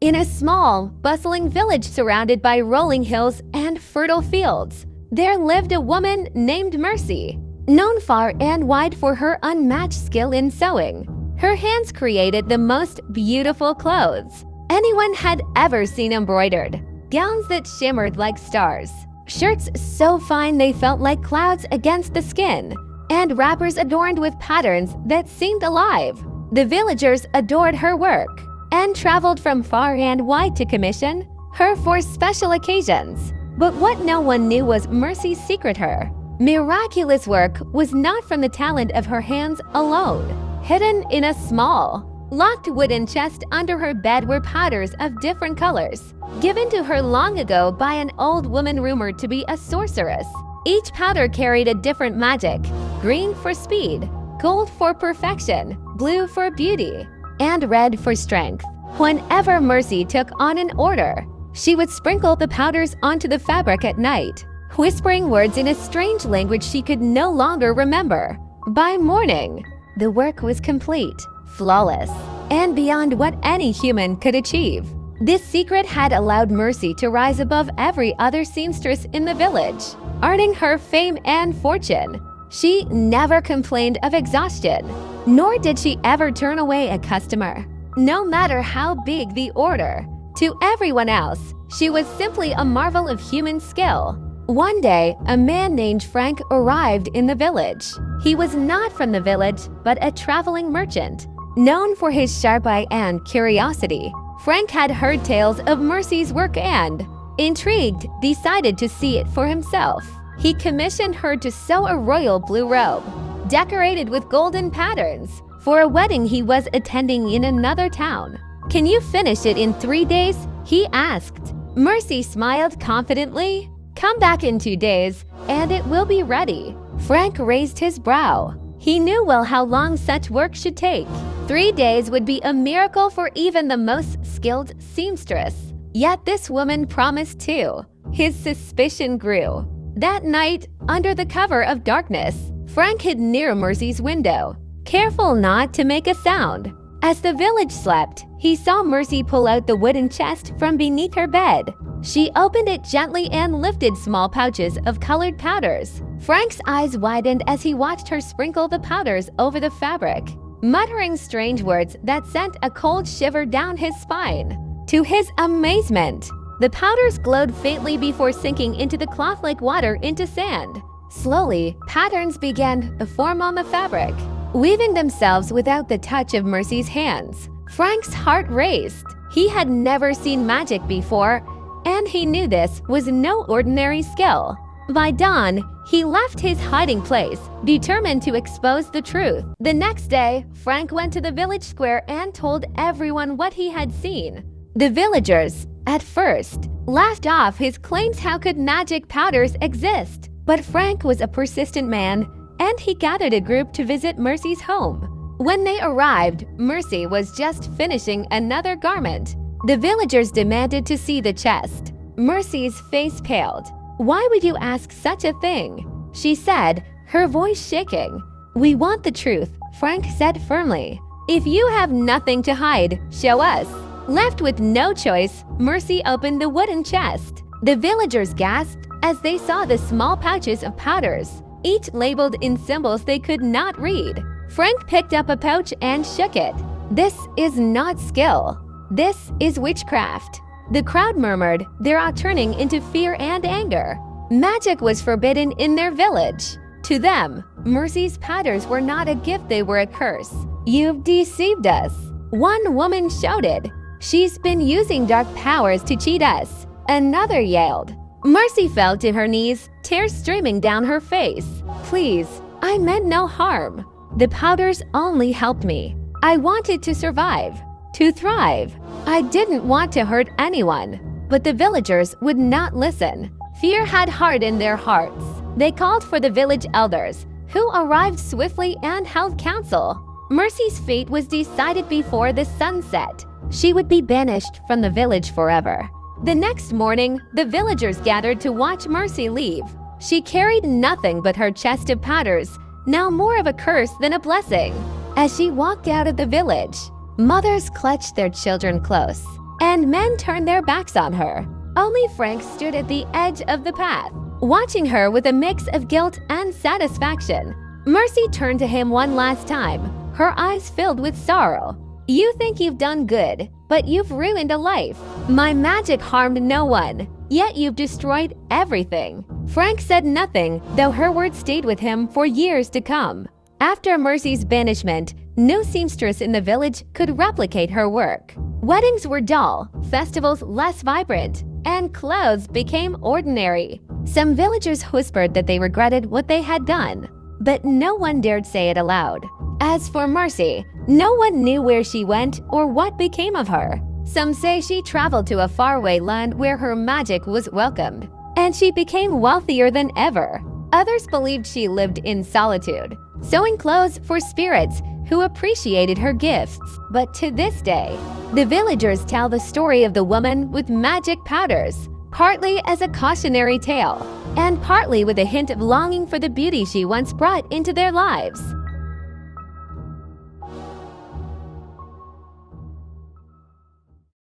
In a small, bustling village surrounded by rolling hills and fertile fields, there lived a woman named Mercy, known far and wide for her unmatched skill in sewing. Her hands created the most beautiful clothes anyone had ever seen embroidered, gowns that shimmered like stars, shirts so fine they felt like clouds against the skin, and wrappers adorned with patterns that seemed alive. The villagers adored her work and traveled from far and wide to commission her for special occasions. But what no one knew was Mercy's secret. Her miraculous work was not from the talent of her hands alone. Hidden in a small, locked wooden chest under her bed were powders of different colors, given to her long ago by an old woman rumored to be a sorceress. Each powder carried a different magic: green for speed, gold for perfection, blue for beauty, and red for strength. Whenever Mercy took on an order, she would sprinkle the powders onto the fabric at night, whispering words in a strange language she could no longer remember. By morning, the work was complete, flawless, and beyond what any human could achieve. This secret had allowed Mercy to rise above every other seamstress in the village, earning her fame and fortune. She never complained of exhaustion, nor did she ever turn away a customer, no matter how big the order. To everyone else, she was simply a marvel of human skill. One day, a man named Frank arrived in the village. He was not from the village, but a traveling merchant. Known for his sharp eye and curiosity, Frank had heard tales of Mercy's work and, intrigued, decided to see it for himself. He commissioned her to sew a royal blue robe, decorated with golden patterns, for a wedding he was attending in another town. "Can you finish it in 3 days?" he asked. Mercy smiled confidently. "Come back in 2 days, and it will be ready." Frank raised his brow. He knew well how long such work should take. 3 days would be a miracle for even the most skilled seamstress. Yet this woman promised too. His suspicion grew. That night, under the cover of darkness, Frank hid near Mercy's window, careful not to make a sound. As the village slept, he saw Mercy pull out the wooden chest from beneath her bed. She opened it gently and lifted small pouches of colored powders. Frank's eyes widened as he watched her sprinkle the powders over the fabric, muttering strange words that sent a cold shiver down his spine. To his amazement, the powders glowed faintly before sinking into the cloth like water into sand. Slowly, patterns began to form on the fabric, weaving themselves without the touch of Mercy's hands. Frank's heart raced. He had never seen magic before, and he knew this was no ordinary skill. By dawn, he left his hiding place, determined to expose the truth. The next day, Frank went to the village square and told everyone what he had seen. The villagers, at first, laughed off his claims. How could magic powders exist? But Frank was a persistent man, and he gathered a group to visit Mercy's home. When they arrived, Mercy was just finishing another garment. The villagers demanded to see the chest. Mercy's face paled. "Why would you ask such a thing?" she said, her voice shaking. "We want the truth," Frank said firmly. "If you have nothing to hide, show us." Left with no choice, Mercy opened the wooden chest. The villagers gasped as they saw the small pouches of powders, each labeled in symbols they could not read. Frank picked up a pouch and shook it. "This is not skill. This is witchcraft." The crowd murmured, their awe turning into fear and anger. Magic was forbidden in their village. To them, Mercy's powders were not a gift, they were a curse. "You've deceived us," one woman shouted. "She's been using dark powers to cheat us," another yelled. Mercy fell to her knees, tears streaming down her face. "Please, I meant no harm. The powders only helped me. I wanted to survive, to thrive. I didn't want to hurt anyone." But the villagers would not listen. Fear had hardened their hearts. They called for the village elders, who arrived swiftly and held council. Mercy's fate was decided before the sun set. She would be banished from the village forever. The next morning, the villagers gathered to watch Mercy leave. She carried nothing but her chest of powders, now more of a curse than a blessing. As she walked out of the village, mothers clutched their children close. and men turned their backs on her. Only Frank stood at the edge of the path, watching her with a mix of guilt and satisfaction. Mercy turned to him one last time, her eyes filled with sorrow. "You think you've done good, but you've ruined a life. My magic harmed no one, yet you've destroyed everything." Frank said nothing, though her words stayed with him for years to come. After Mercy's banishment, no seamstress in the village could replicate her work. Weddings were dull, festivals less vibrant, and clothes became ordinary. Some villagers whispered that they regretted what they had done, but no one dared say it aloud. As for Mercy, no one knew where she went or what became of her. Some say she traveled to a faraway land where her magic was welcomed, and she became wealthier than ever. Others believed she lived in solitude, sewing clothes for spirits who appreciated her gifts. But to this day, the villagers tell the story of the woman with magic powders, partly as a cautionary tale, and partly with a hint of longing for the beauty she once brought into their lives.